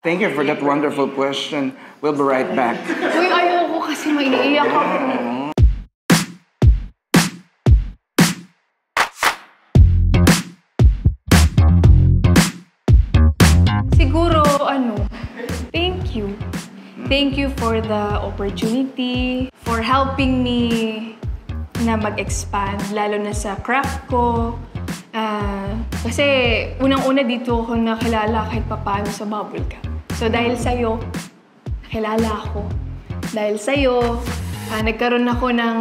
Thank you for that wonderful question. We'll be right back. Uy, ayoko kasi maiiyak ako. Siguro, thank you. Thank you for the opportunity, for helping me na mag-expand, lalo na sa craft ko. Kasi unang-una dito ako nakilala kahit papaano sa bubblegum. So dahil sa'yo, nakilala ako. Dahil sa'yo, nagkaroon ako ng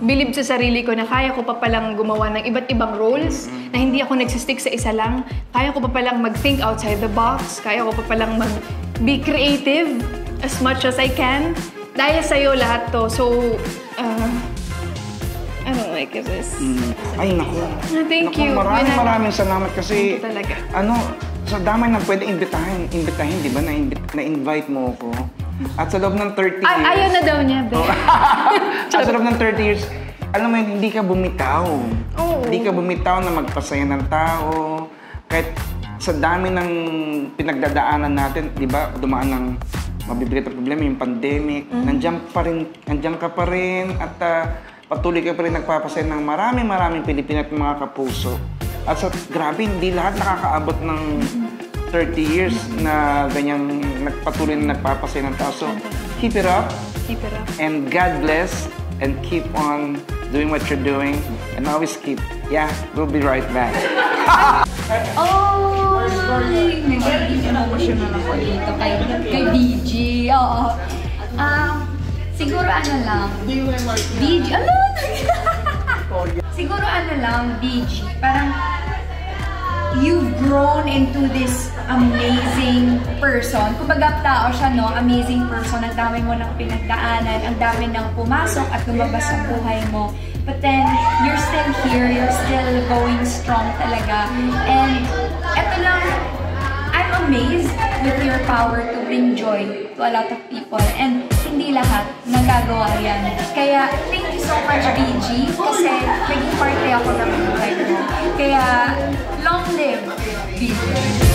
bilib sa sarili ko na kaya ko pa palang gumawa ng iba't ibang roles, na hindi ako nagsistick sa isa lang. Kaya ko pa palang mag-think outside the box. Kaya ko pa palang mag-be creative as much as I can. Dahil sa'yo lahat to. So, I don't like this. Ay, naku. Thank you. Maraming salamat kasi, talaga. sa dami na pwede imbitahin, di ba? Na-invite mo ako. At sa loob ng 30 years... Ayaw na daw niya, be. At sa loob ng 30 years, alam mo yun, hindi ka bumitaw. Oo. Hindi ka bumitaw na magpasaya ng tao. Kahit sa dami ng pinagdadaanan natin, di ba, dumaan ng mabibigat na problema, yung pandemic, nandiyan ka pa rin, at patuloy ka pa rin nagpapasaya ng maraming Pilipino at mga kapuso. At grabe, hindi lahat nakakaabot ng 30 years na ganyang patuloy na nagpapasaya ng tao. So, keep it up. Keep it up. And God bless. And keep on doing what you're doing. And always keep. Yeah, we'll be right back. Oh! Nagiging emotional ako dito kay BG. Oo. Siguro lang. BG. Siguro lang, BG. Parang you've grown into this amazing person. Kumbaga tao siya, no? Amazing person. Ang dami mo ng pinagdaanan, ang dami nang pumasok at lumabas sa buhay mo. But then, you're still here, you're still going strong talaga. And eto lang, I'm amazed with your power to bring joy to a lot of people. And hindi lahat nagagawa yan. Kaya, thank you so much, BG, kasi naging parte ako ng buhay mo. Kaya, long live, BG.